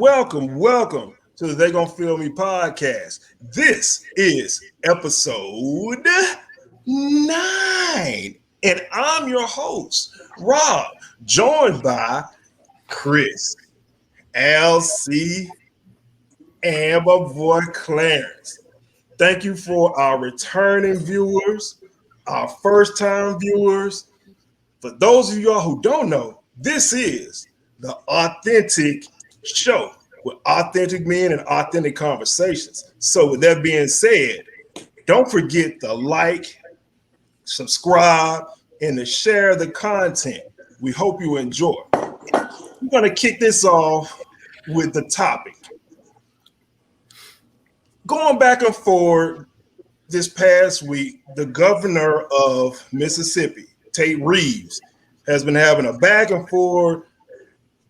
welcome to the They Gonna Feel Me podcast. This is episode 9, and I'm your host, Rob, joined by Chris, LC, and my boy Clarence. Thank you for our returning viewers, our first time viewers. For those of y'all who don't know, this is the authentic show with authentic men and authentic conversations. So, with that being said, don't forget to like, subscribe, and to share the content. We hope you enjoy. We're going to kick this off with the topic. Going back and forth this past week, the governor of Mississippi, Tate Reeves, has been having a back and forth,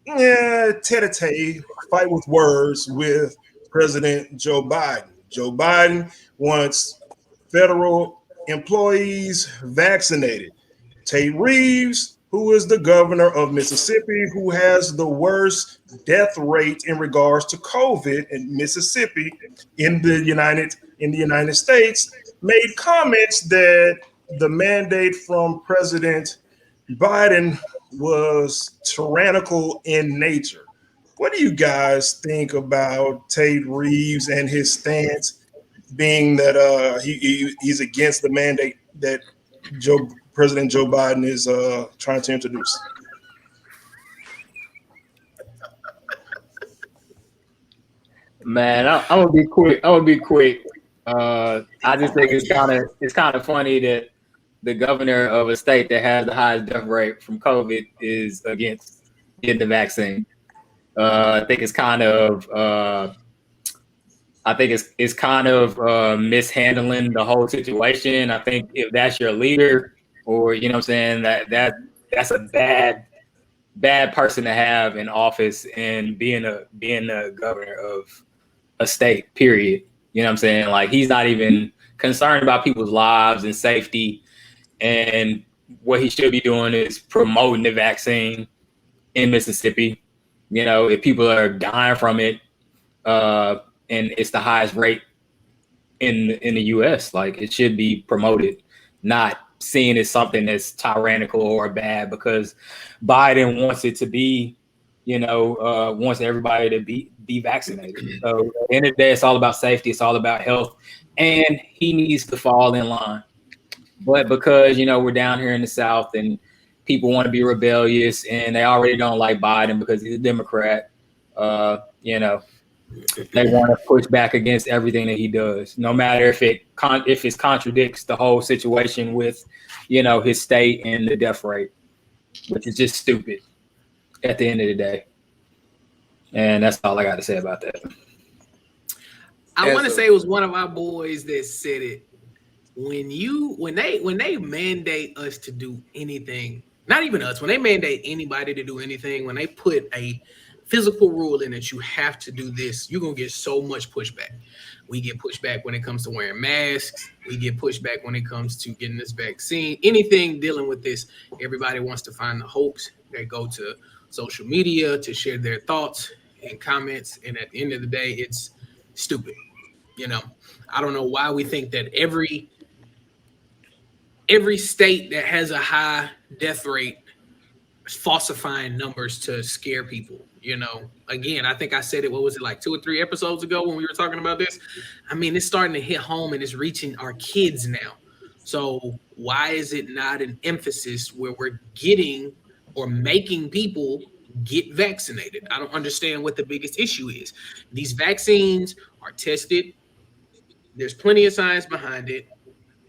tete-a-tete, fight with words with President Joe Biden. Joe Biden wants federal employees vaccinated. Tate Reeves, who is the governor of Mississippi, who has the worst death rate in regards to COVID in Mississippi in the United States, made comments that the mandate from President Biden was tyrannical in nature. What do you guys think about Tate Reeves and his stance, being that he's against the mandate that President Joe Biden is trying to introduce? Man, I'm gonna be quick. I just think it's kind of funny that the governor of a state that has the highest death rate from COVID is against getting the vaccine. I think it's kind of mishandling the whole situation. I think if that's your leader, or you know what I'm saying, that's a bad person to have in office and being a governor of a state, period. You know what I'm saying? Like, he's not even concerned about people's lives and safety. And what he should be doing is promoting the vaccine in Mississippi. You know, if people are dying from it, and it's the highest rate in the U.S., like, it should be promoted, not seen as something that's tyrannical or bad because Biden wants it to be, wants everybody to be vaccinated. So at the end of the day, it's all about safety. It's all about health, and he needs to fall in line. But because, we're down here in the South and people want to be rebellious and they already don't like Biden because he's a Democrat, they want to push back against everything that he does, no matter if it contradicts the whole situation with, his state and the death rate, which is just stupid at the end of the day. And that's all I got to say about that. I want to say it was one of our boys that said it. When they mandate us to do anything, not even us, when they mandate anybody to do anything, when they put a physical rule in that you have to do this, you're going to get so much pushback. We get pushback when it comes to wearing masks. We get pushback when it comes to getting this vaccine. Anything dealing with this, everybody wants to find the hoax. They go to social media to share their thoughts and comments. And at the end of the day, it's stupid. I don't know why we think that every state that has a high death rate is falsifying numbers to scare people. Again, I think I said it, what was it, like 2 or 3 episodes ago when we were talking about this? I mean, it's starting to hit home and it's reaching our kids now. So why is it not an emphasis where we're getting or making people get vaccinated? I don't understand what the biggest issue is. These vaccines are tested. There's plenty of science behind it.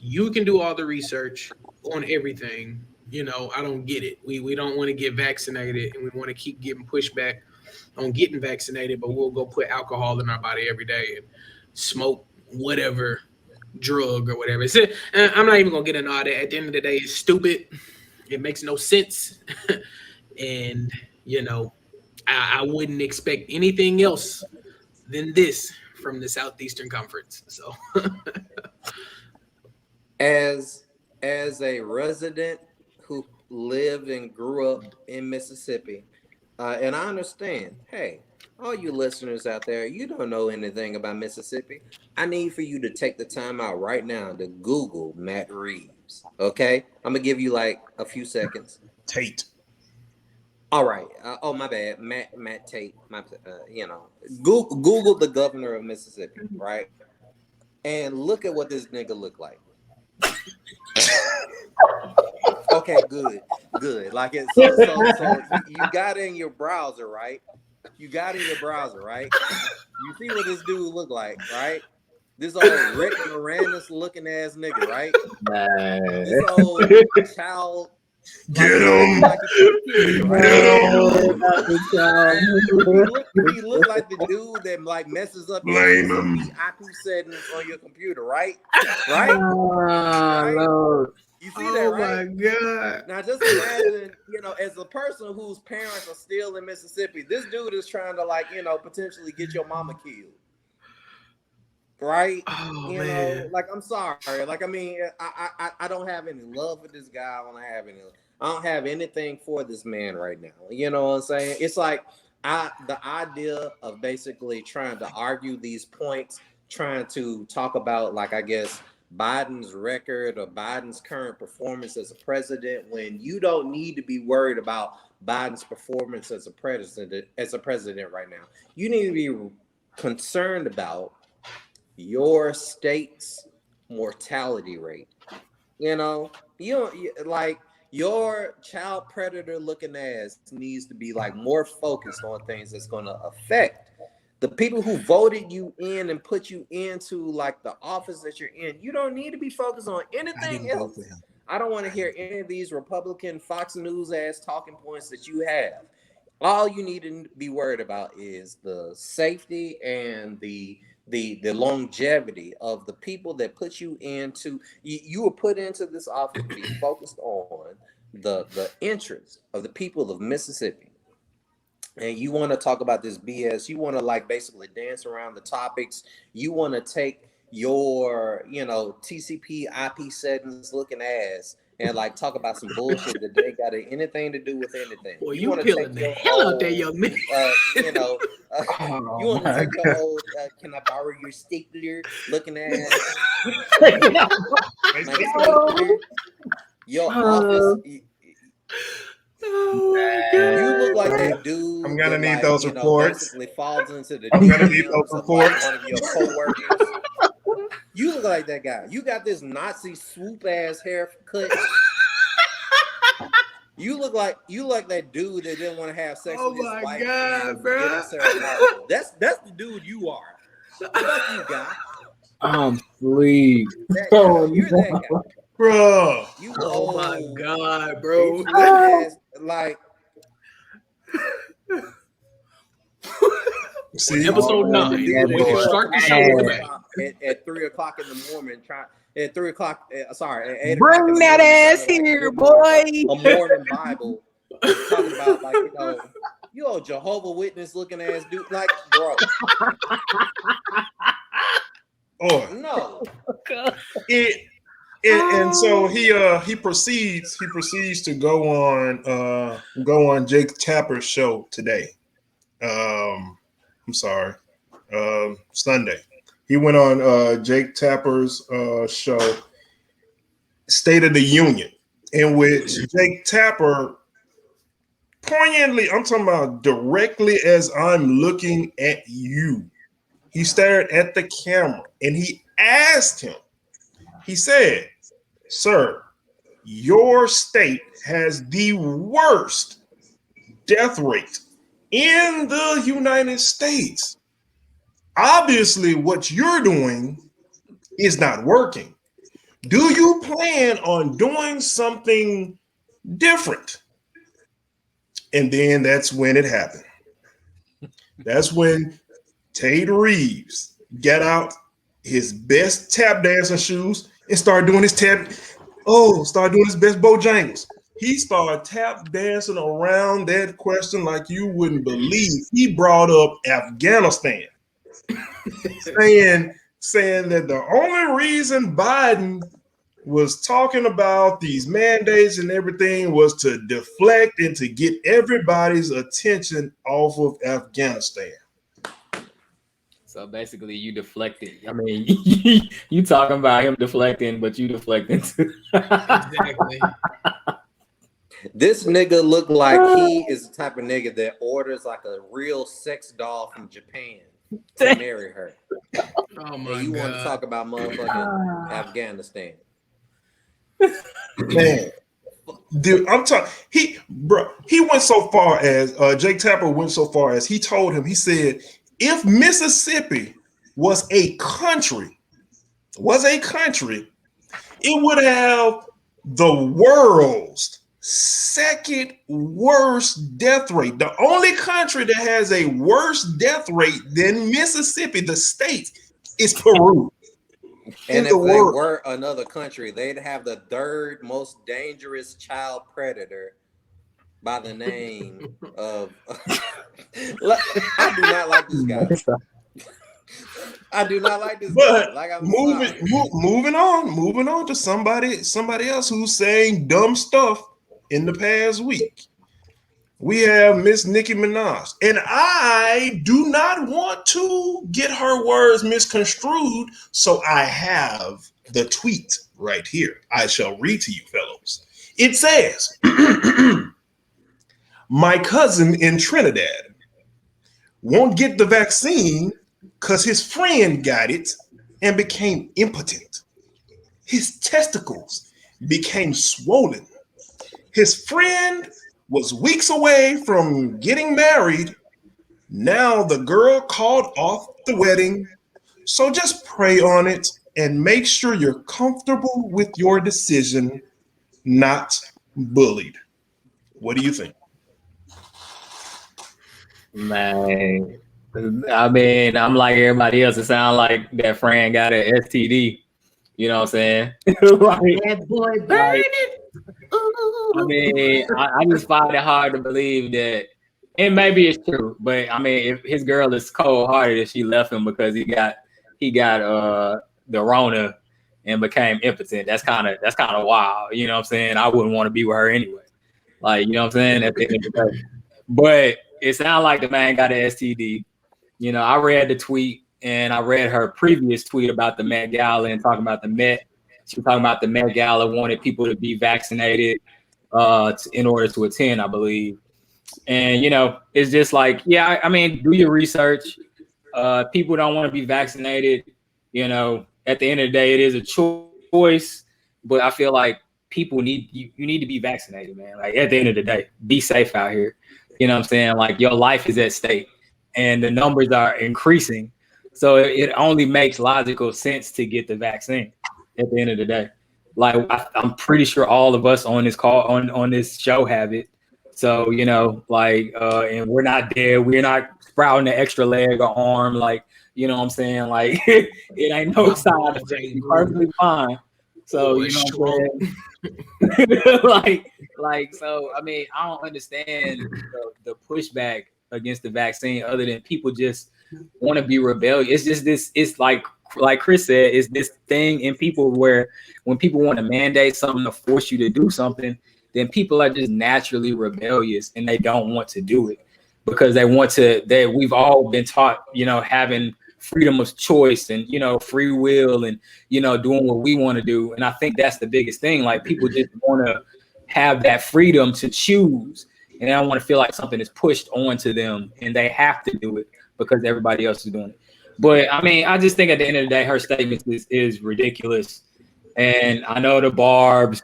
You can do all the research on everything. I don't get it. We don't want to get vaccinated and we want to keep getting pushback on getting vaccinated, but we'll go put alcohol in our body every day and smoke whatever drug or whatever. I'm not even going to get into all that. At the end of the day, it's stupid. It makes no sense. And, I wouldn't expect anything else than this from the Southeastern Conference. So as a resident who lived and grew up in Mississippi, And I understand. Hey, all you listeners out there, you don't know anything about Mississippi. I need for you to take the time out right now to Google Matt Reeves. Okay, I'm gonna give you like a few seconds. Tate. All right. Oh, my bad. Matt Tate. Google the governor of Mississippi, right? And look at what this nigga look like. Okay, good. Like it. So you got in your browser, right? You got in your browser, right? You see what this dude look like, right? This old Rick Moranis looking ass nigga, right? This old child. Get him. Like kid, right? Get him. He look like the dude that like messes up your Blame TCP him. IP settings on your computer, right? Right? Lord. You see that, right? my God. Now just imagine, as a person whose parents are still in Mississippi, this dude is trying to potentially get your mama killed. Right? Oh, man. Like I'm sorry. Like I mean, I don't have any love for this guy. I don't have anything for this man right now. You know what I'm saying? It's like the idea of basically trying to argue these points, trying to talk about like I guess Biden's record or Biden's current performance as a president when you don't need to be worried about Biden's performance as a president right now. You need to be concerned about your state's mortality rate. Like your child predator looking ass needs to be like more focused on things that's going to affect the people who voted you in and put you into like the office that you're in. You don't need to be focused on anything else. I don't want to hear any of these Republican Fox News ass talking points that you have. All you need to be worried about is the safety and the longevity of the people that put you into. You were put into this office to be focused on the interests of the people of Mississippi. And you want to talk about this BS. You want to like basically dance around the topics. You want to take your, TCP IP settings looking ass and like talk about some bullshit that they got anything to do with anything. Boy, you want to peeling the hell out there, young man. You want to take your old, can I borrow your stapler looking ass? Your office. Oh my You God. look like that dude. I'm gonna need like, those reports. Basically falls into the I'm gonna need DMs those of like reports. one of your coworkers. You look like that guy. You got this Nazi swoop ass haircut. You look like that dude that didn't want to have sex with his wife. Oh my God, bro! That's the dude you are. What about you, guy? Please. You're that guy. Bro. Oh my God, bro. Like See, episode 9. We can start the show at 3:00 in the morning. At 3:00. Sorry, at 8:00. Bring that ass here, boy. A morning Bible talking about like you old Jehovah Witness looking ass dude, like bro. Oh no. And so he proceeds to go on Jake Tapper's show today. I'm sorry, Sunday. He went on Jake Tapper's show, State of the Union, in which Jake Tapper poignantly, I'm talking about directly as I'm looking at you, he stared at the camera and he asked him, he said, "Sir, your state has the worst death rate in the United States. Obviously, what you're doing is not working. Do you plan on doing something different?" And then that's when it happened. That's when Tate Reeves got out his best tap dancing shoes and started doing his best Bojangles. He started tap dancing around that question like you wouldn't believe. He brought up Afghanistan, saying that the only reason Biden was talking about these mandates and everything was to deflect and to get everybody's attention off of Afghanistan. So basically, you deflected. I mean, you talking about him deflecting, but you deflecting too. Exactly. This nigga look like he is the type of nigga that orders like a real sex doll from Japan to marry her. Oh my And you want to God. talk about motherfucking Afghanistan. Man, dude, I'm talking. He went so far as Jake Tapper went so far as he told him. He said, if Mississippi was a country, it would have the world's second worst death rate. The only country that has a worse death rate than Mississippi, the state, is Peru. And if they were another country, they'd have the third most dangerous child predator by the name of. I do not like this guy. I do not like this guy. But moving on to somebody else who's saying dumb stuff in the past week. We have Miss Nicki Minaj, and I do not want to get her words misconstrued, so I have the tweet right here. I shall read to you, fellows. It says, my cousin in Trinidad won't get the vaccine because his friend got it and became impotent. His testicles became swollen. His friend was weeks away from getting married. Now the girl called off the wedding. So just pray on it and make sure you're comfortable with your decision, not bullied. What do you think? Man, I mean, I'm like everybody else. It sounds like that friend got an STD. You know what I'm saying? Like, That boy burning. I mean, I just find it hard to believe that, and maybe it's true, but I mean, if his girl is cold hearted if she left him because he got the Rona and became impotent, that's kind of wild. You know what I'm saying? I wouldn't want to be with her anyway. Like, you know what I'm saying? At the end of the day. But it sounds like the man got an STD. You know, I read the tweet and I read her previous tweet about the Met Gala and talking about the Met. She was talking about the Met Gala wanted people to be vaccinated in order to attend, I believe. And, you know, it's just like, yeah, I mean, do your research. People don't want to be vaccinated. You know, at the end of the day, it is a choice. But I feel like people you need to be vaccinated, man. Like, at the end of the day, be safe out here. You know what I'm saying? Like, your life is at stake and the numbers are increasing. So it only makes logical sense to get the vaccine at the end of the day. Like, I'm pretty sure all of us on this call, on this show have it. So, you know, like, and we're not dead. We're not sprouting an extra leg or arm. Like, you know what I'm saying? Like, it ain't no side effect. You're perfectly fine. So, you know what I'm saying? like, so, I mean, I don't understand the pushback against the vaccine other than people just want to be rebellious. It's just this, it's like Chris said, it's this thing in people where when people want to mandate something to force you to do something, then people are just naturally rebellious and they don't want to do it because we've all been taught, you know, having freedom of choice and, you know, free will and, you know, doing what we want to do. And I think that's the biggest thing. Like, people just want to have that freedom to choose, and they don't want to feel like something is pushed onto them and they have to do it because everybody else is doing it. But I mean, I just think at the end of the day, her statement is ridiculous. And I know the Barbs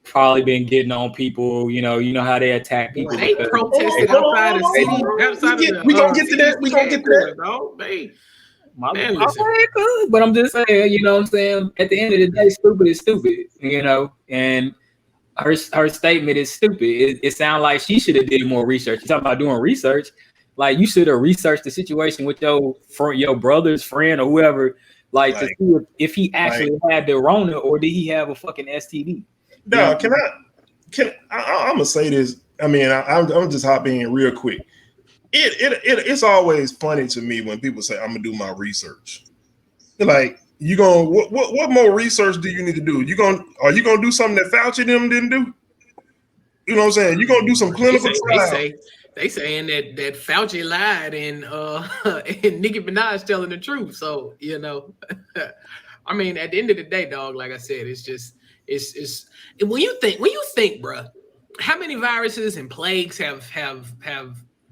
probably been getting on people, you know how they attack people. They protested outside the city. We gonna get to that. We gonna get to that. No, but I'm just saying, you know what I'm saying? At the end of the day, stupid is stupid, you know, and her statement is stupid. It sounds like she should have did more research. You're talking about doing research. Like, you should have researched the situation with your brother's friend or whoever, like to see if he actually had the Rona or did he have a fucking STD. No, I'm gonna say this. I mean, I'm just hopping in real quick. It's always funny to me when people say I'm gonna do my research. Like, You gonna what more research do you need to do? Are you gonna do something that Fauci them didn't do? You know what I'm saying? You gonna do some They clinical say trials. they saying that Fauci lied and and Nicki Minaj telling the truth. So I mean, at the end of the day, dog, like I said, it's when you think, bruh, how many viruses and plagues have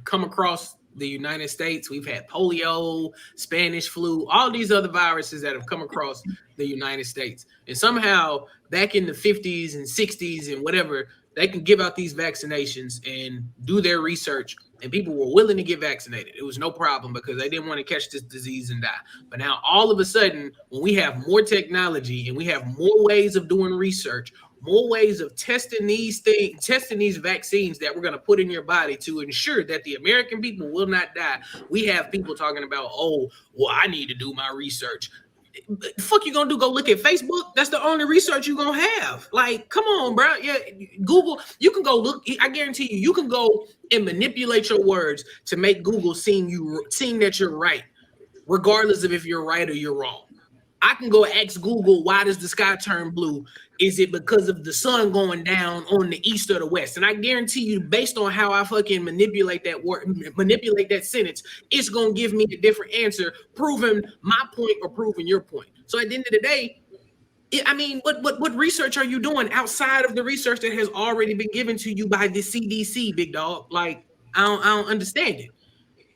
come across the United States? We've had polio, Spanish flu, all these other viruses that have come across the United States. And somehow back in the 50s and 60s and whatever, they can give out these vaccinations and do their research, and people were willing to get vaccinated. It was no problem because they didn't want to catch this disease and die. But now all of a sudden, when we have more technology and we have more ways of doing research, more ways of testing these things, testing these vaccines that we're going to put in your body to ensure that the American people will not die. We have people talking about, oh, well, I need to do my research. The fuck you gonna do? Go look at Facebook? That's the only research you gonna have. Like, come on, bro. Yeah, Google. You can go look. I guarantee you, you can go and manipulate your words to make Google seem that you're right, regardless of if you're right or you're wrong. I can go ask Google, why does the sky turn blue? Is it because of the sun going down on the east or the west? And I guarantee you, based on how I fucking manipulate that word, manipulate that sentence, it's gonna give me a different answer, proving my point or proving your point. So at the end of the day, I mean, what research are you doing outside of the research that has already been given to you by the CDC, big dog? Like, I don't understand it.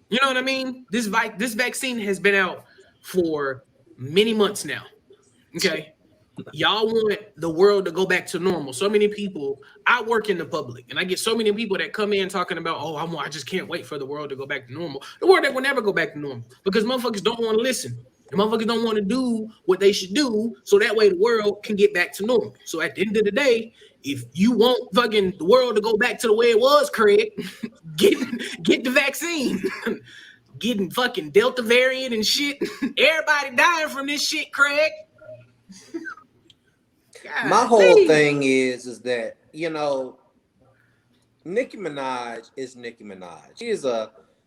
You know what I mean? This vaccine has been out for many months now. Okay. Y'all want the world to go back to normal. So many people, I work in the public, and I get so many people that come in talking about, oh, I just can't wait for the world to go back to normal. The world that will never go back to normal because motherfuckers don't want to listen. The motherfuckers don't want to do what they should do, so that way the world can get back to normal. So at the end of the day, if you want fucking the world to go back to the way it was, Craig, get the vaccine. Getting fucking Delta variant and shit. Everybody dying from this shit, Craig. God, my whole thing is that Nicki Minaj is Nicki Minaj.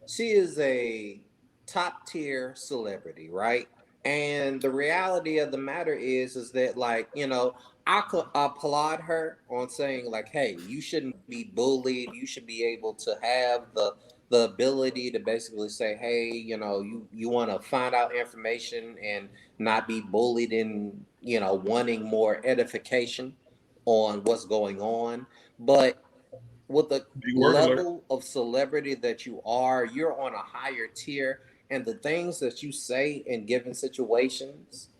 She is a top tier celebrity, right? And the reality of the matter is that I could applaud her on saying like, hey, you shouldn't be bullied. You should be able to have the ability to basically say, hey, you want to find out information and not be bullied in, wanting more edification on what's going on. But with the Big word alert. level of celebrity that you're on a higher tier, and the things that you say in given situations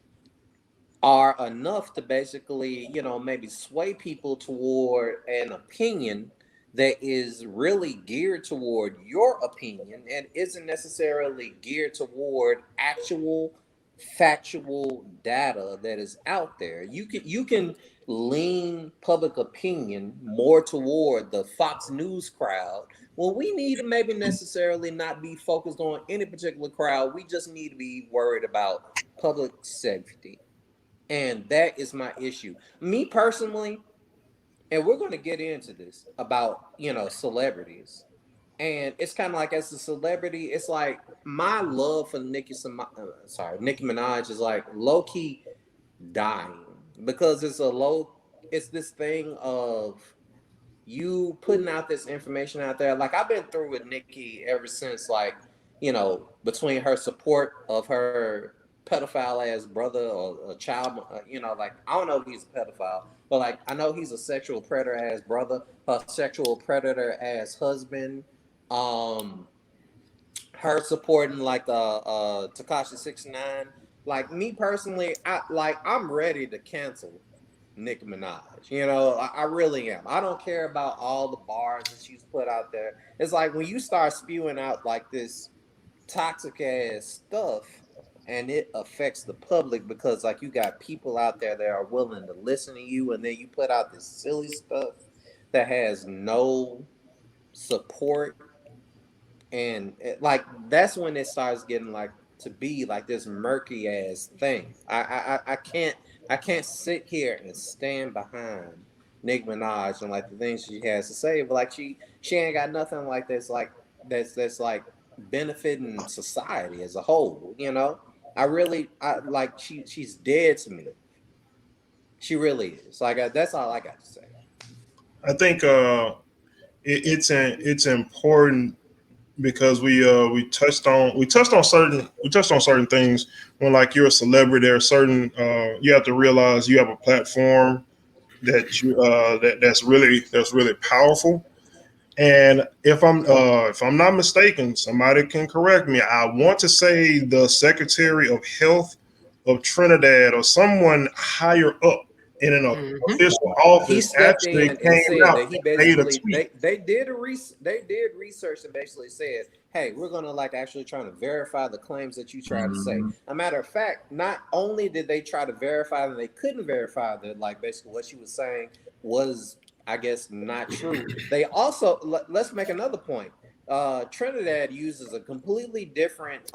are enough to basically, maybe sway people toward an opinion that is really geared toward your opinion and isn't necessarily geared toward actual factual data that is out there. You can lean public opinion more toward the Fox News crowd. Well, we need to maybe necessarily not be focused on any particular crowd. We just need to be worried about public safety. And that is my issue. Me personally, and we're going to get into this about, celebrities. And it's kind of like, as a celebrity, it's like my love for Nicki Minaj is like low key dying because it's this thing of you putting out this information out there. Like I've been through with Nicki ever since, like, between her support of her pedophile ass brother or a child, like I don't know if he's a pedophile, but like I know he's a sexual predator ass brother, her sexual predator ass husband, um, her supporting like Takashi 69. Like me personally, I'm ready to cancel Nicki Minaj. I really am. I don't care about all the bars that she's put out there. It's like when you start spewing out like this toxic ass stuff and it affects the public because like you got people out there that are willing to listen to you, and then you put out this silly stuff that has no support, and like that's when it starts getting like to be like this murky ass thing. I can't sit here and stand behind Nicki Minaj and like the things she has to say, but like she ain't got nothing like that's like benefiting society as a whole. I like she's dead to me. She really is. Like that's all I got to say. I think it's important because we touched on certain things. When like you're a celebrity, there are certain you have to realize you have a platform that's really powerful. And if I'm not mistaken, somebody can correct me. I want to say the Secretary of Health of Trinidad or someone higher up in an Mhm. official He office stepped actually in and came said out that he and made a basically tweet. they did research and basically said, hey, we're gonna like actually trying to verify the claims that you try to say. A matter of fact, not only did they try to verify that they couldn't verify that like basically what she was saying was I guess not true. They also let's make another point. Trinidad uses a completely different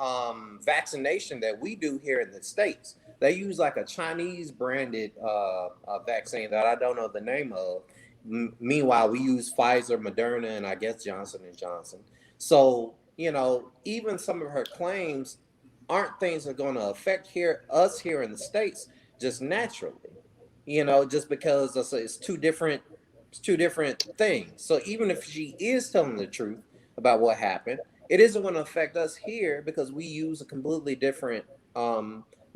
vaccination that we do here in the States. They use like a Chinese branded vaccine that I don't know the name of. Meanwhile, we use Pfizer, Moderna, and I guess Johnson and Johnson. So even some of her claims aren't things that are going to affect us here in the states just naturally. Just because it's two different things. So even if she is telling the truth about what happened, it isn't going to affect us here because we use a completely different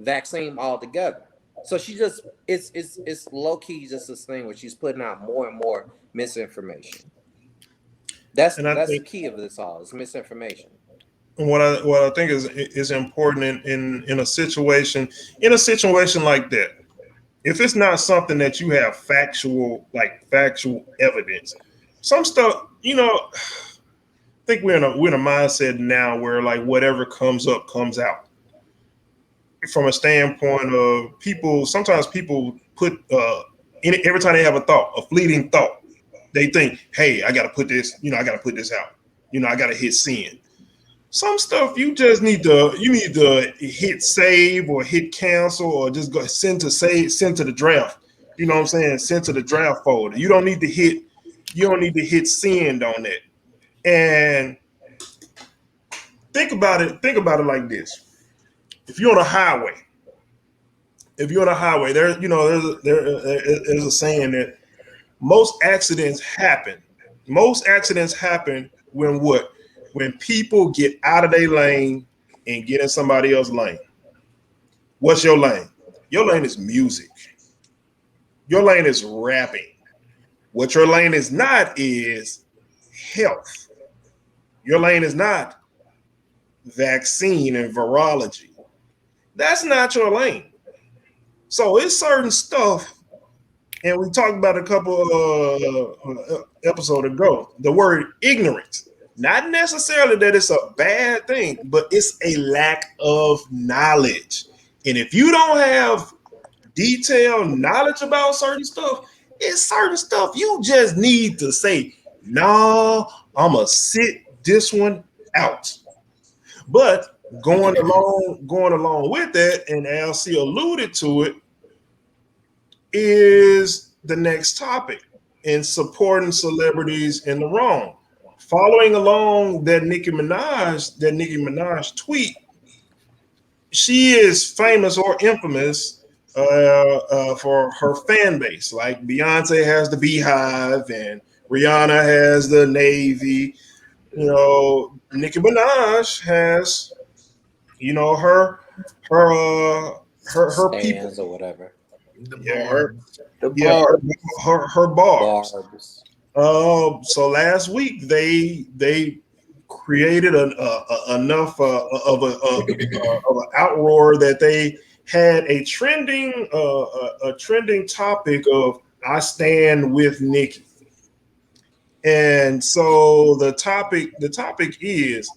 vaccine altogether. So she just it's low key just this thing where she's putting out more and more misinformation. That's And I that's the think key of this all is misinformation. what I think is important in a situation like that. If it's not something that you have factual evidence, some stuff, I think we're in a mindset now where like whatever comes up comes out. From a standpoint of people, sometimes people put every time they have a thought, a fleeting thought, they think, hey, I got to put this, I got to put this out, I got to hit send. Some stuff you need to hit save or hit cancel or just go send to the draft. You know what I'm saying? Send to the draft folder. You don't need to hit send on that. And think about it like this. If you're on a highway, there there's a saying that most accidents happen. Most accidents happen when what? When people get out of their lane and get in somebody else's lane. What's your lane? Your lane is music. Your lane is rapping. What your lane is not is health. Your lane is not vaccine and virology. That's not your lane. So it's certain stuff, and we talked about a couple episodes ago. The word ignorance, not necessarily that it's a bad thing, but it's a lack of knowledge. And if you don't have detailed knowledge about certain stuff, it's certain stuff you just need to say, no, I'm gonna sit this one out. But going along with that, and Elsie alluded to it, is the next topic in supporting celebrities in the wrong. Following along that Nicki Minaj tweet, she is famous or infamous for her fan base. Like Beyonce has the Beehive and Rihanna has the Navy. Nicki Minaj has, her her her people. Stands or whatever. The Yeah, her barbs. The yeah bar. her bars. Barbs. So last week they created enough of an outroar that they had a trending topic of I stand with Nicki. And so the topic is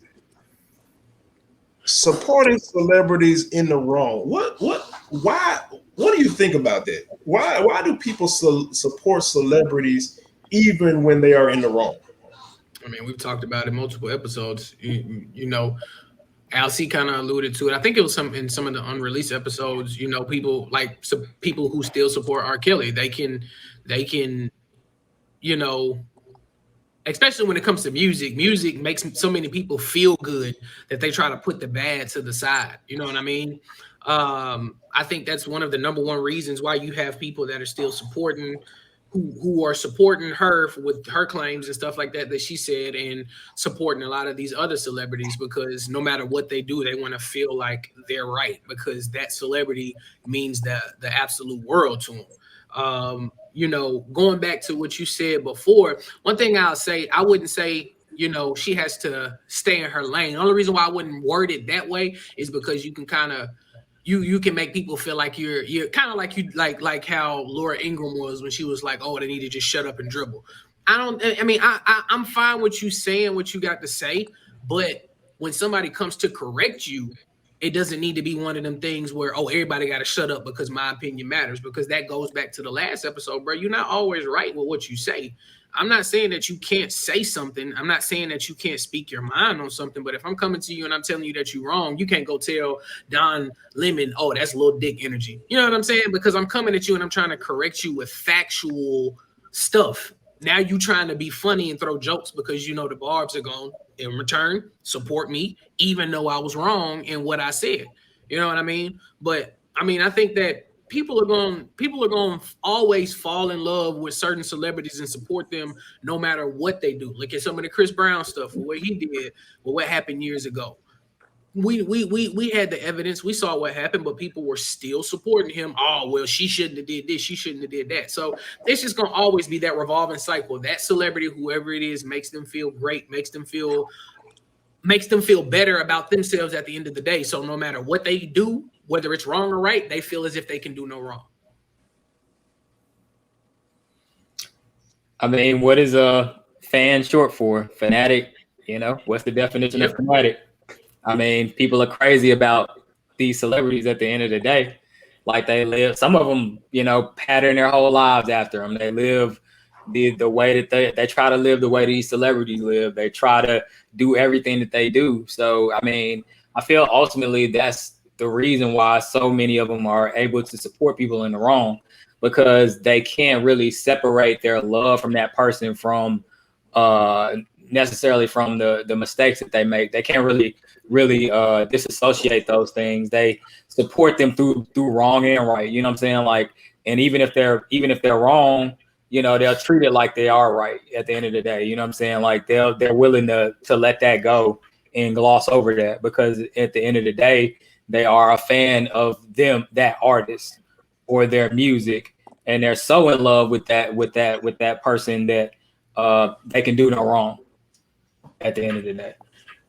supporting celebrities in the wrong. What do you think about that? Why do people support celebrities even when they are in the wrong? I mean, we've talked about it multiple episodes. Alc kind of alluded to it. I think it was in some of the unreleased episodes. People like people who still support R. Kelly. They can, you know, especially when it comes to music. Music makes so many people feel good that they try to put the bad to the side. You know what I mean? I think that's one of the number one reasons why you have people that are still supporting, who are supporting her with her claims and stuff like that that she said, and supporting a lot of these other celebrities, because no matter what they do, they want to feel like they're right, because that celebrity means the absolute world to them. You know, going back to what you said before, one thing I'll say, I wouldn't say, you know, she has to stay in her lane. The only reason why I wouldn't word it that way is because you can kind of, you can make people feel like you're kind of like, you like how Laura Ingraham was when she was like, oh, they need to just shut up and dribble. I mean, I'm fine with you saying what you got to say, but when somebody comes to correct you, it doesn't need to be one of them things where, oh, everybody got to shut up because my opinion matters, because that goes back to the last episode, bro. You're not always right with what you say. I'm not saying that you can't say something. I'm not saying that you can't speak your mind on something. But if I'm coming to you and I'm telling you that you're wrong, you can't go tell Don Lemon, oh, that's little dick energy. You know what I'm saying? Because I'm coming at you and I'm trying to correct you with factual stuff. Now you trying to be funny and throw jokes because you know the barbs are gone. In return, support me, even though I was wrong in what I said. You know what I mean? But I mean, I think that people are going to always fall in love with certain celebrities and support them no matter what they do. Look at some of the Chris Brown stuff, or what he did, or what happened years ago. We had the evidence, we saw what happened, but people were still supporting him. Oh, well, she shouldn't have did this, she shouldn't have did that. So it's just gonna always be that revolving cycle. That celebrity, whoever it is, makes them feel great, makes them feel better about themselves at the end of the day. So no matter what they do, whether it's wrong or right, they feel as if they can do no wrong. I mean, what is a fan short for? Fanatic, you know? What's the definition of fanatic? I mean, people are crazy about these celebrities at the end of the day. Like, they live, some of them, you know, pattern their whole lives after them. They live the way that they try to live the way these celebrities live. They try to do everything that they do. So, I mean, I feel ultimately that's the reason why so many of them are able to support people in the wrong, because they can't really separate their love from that person from necessarily from the mistakes that they make. They can't really disassociate those things. They support them through wrong and right. You know what I'm saying? Like, and even if they're wrong, you know, they'll treat it like they are right at the end of the day. You know what I'm saying? Like, they're willing to let that go and gloss over that, because at the end of the day, they are a fan of that artist or their music, and they're so in love with that person that they can do no wrong at the end of the day.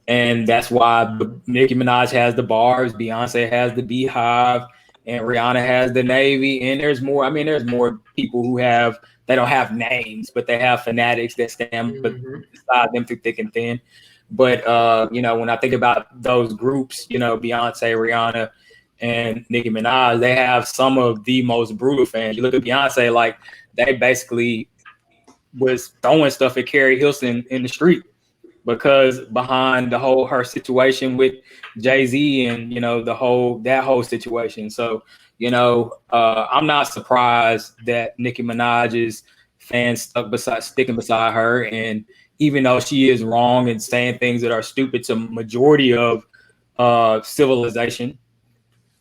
And that's why Nicki Minaj has the bars, Beyonce has the Beehive, and Rihanna has the Navy. And there's more. I mean, there's more people who they don't have names, but they have fanatics that stand beside them through thick and thin. But you know, when I think about those groups, you know, Beyonce, Rihanna, and Nicki Minaj, they have some of the most brutal fans. You look at Beyonce, like, they basically was throwing stuff at Carrie Hilson in the street, because behind her situation with Jay-Z and, you know, that whole situation. So, you know, I'm not surprised that Nicki Minaj's fans sticking beside her. And even though she is wrong and saying things that are stupid to majority of civilization,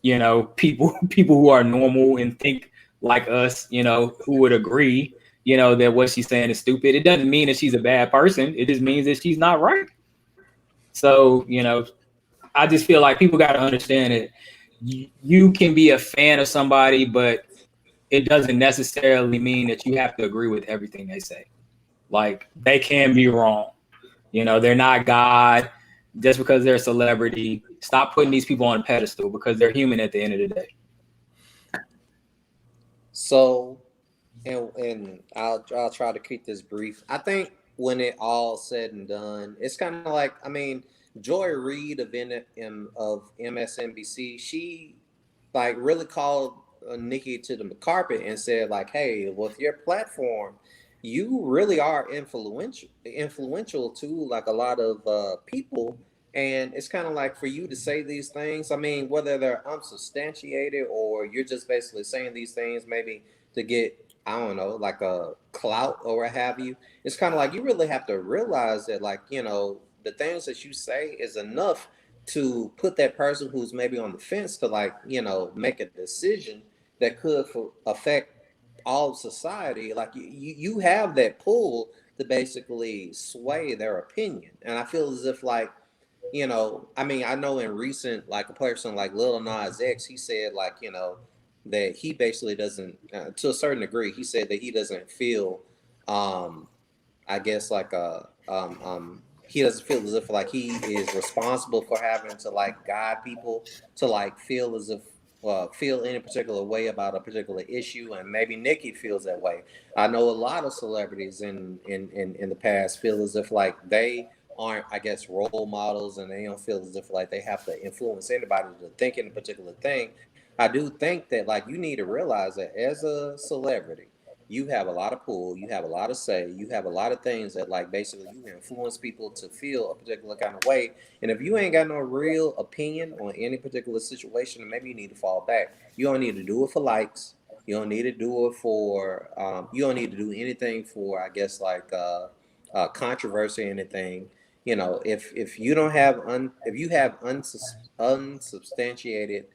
you know, people who are normal and think like us, you know, who would agree, you know, that what she's saying is stupid. It doesn't mean that she's a bad person. It just means that she's not right. So, you know, I just feel like people got to understand that you can be a fan of somebody, but it doesn't necessarily mean that you have to agree with everything they say. Like, they can be wrong. You know, they're not God. Just because they're a celebrity, stop putting these people on a pedestal, because they're human at the end of the day. So, and I'll try to keep this brief. I think when it all said and done, it's kind of like, I mean, Joy Reid of MSNBC, she like really called Nicki to the carpet and said like, hey, with your platform, you really are influential to like a lot of people And it's kind of like for you to say these things, I mean, whether they're unsubstantiated or you're just basically saying these things maybe to get, I don't know, like a clout or what have you, it's kind of like you really have to realize that, like, the things that you say is enough to put that person who's maybe on the fence to, like, make a decision that could affect all of society. Like, you have that pull to basically sway their opinion. And I feel as if, like, I mean, I know in recent, like, a person like Lil Nas X, he said, like, that he basically doesn't, to a certain degree, he said that he doesn't feel, I guess, like, he doesn't feel as if, like, he is responsible for having to, like, guide people to, like, feel as if, feel any particular way about a particular issue. And maybe Nicki feels that way. I know a lot of celebrities in the past feel as if, like, they aren't, I guess, role models, and they don't feel as if, like, they have to influence anybody to think in a particular thing. I do think that, like, you need to realize that as a celebrity, you have a lot of pull, you have a lot of say, you have a lot of things that, like, basically you can influence people to feel a particular kind of way. And if you ain't got no real opinion on any particular situation, then maybe you need to fall back. You don't need to do it for likes. You don't need to do it for, you don't need to do anything for, I guess, like, controversy or anything. If you don't have if you have unsubstantiated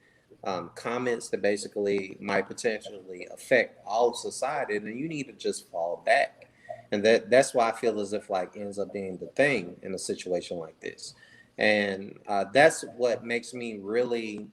comments that basically might potentially affect all of society, then you need to just fall back. And that's why I feel as if, like, ends up being the thing in a situation like this. And that's what makes me really,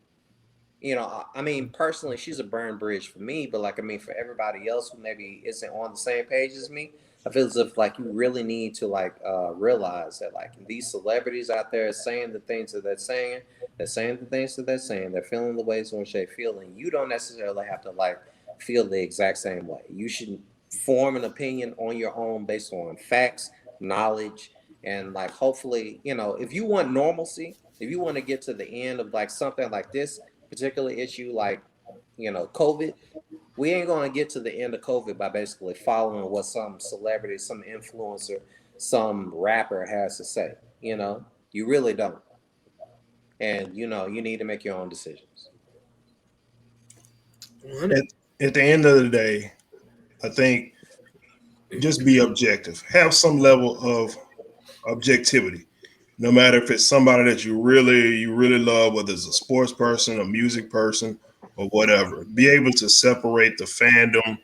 I mean, personally, she's a burn bridge for me, but, like, I mean, for everybody else who maybe isn't on the same page as me, I feel as if, like, you really need to, like, realize that, like, these celebrities out there saying the things that they're saying the things that they're saying, they're feeling the ways in which they feel, and you don't necessarily have to, like, feel the exact same way. You should form an opinion on your own based on facts, knowledge, and, like, hopefully, if you want normalcy, if you want to get to the end of, like, something like this particular issue, like, COVID, we ain't going to get to the end of COVID by basically following what some celebrity, some influencer, some rapper has to say. You really don't. And, you need to make your own decisions. At the end of the day, I think just be objective. Have some level of objectivity. No matter if it's somebody that you really love, whether it's a sports person, a music person, or whatever. Be able to separate the fandom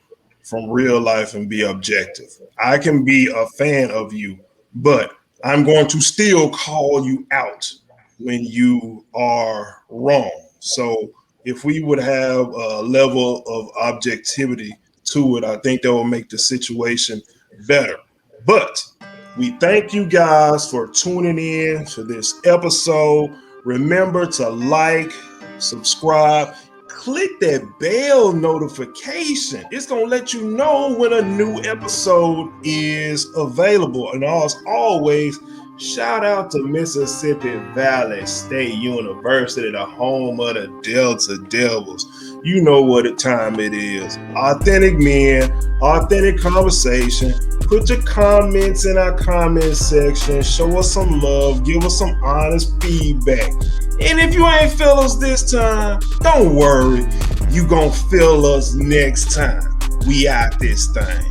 from real life and be objective. I can be a fan of you, but I'm going to still call you out when you are wrong. So if we would have a level of objectivity to it, I think that will make the situation better. But we thank you guys for tuning in to this episode. Remember to like, subscribe, click that bell notification. It's going to let you know when a new episode is available. And as always, shout out to Mississippi Valley State University, the home of the Delta Devils. You know what time it is. Authentic men, authentic conversation. Put your comments in our comment section. Show us some love. Give us some honest feedback. And if you ain't feel us this time, don't worry. You gonna feel us next time. We out this thing.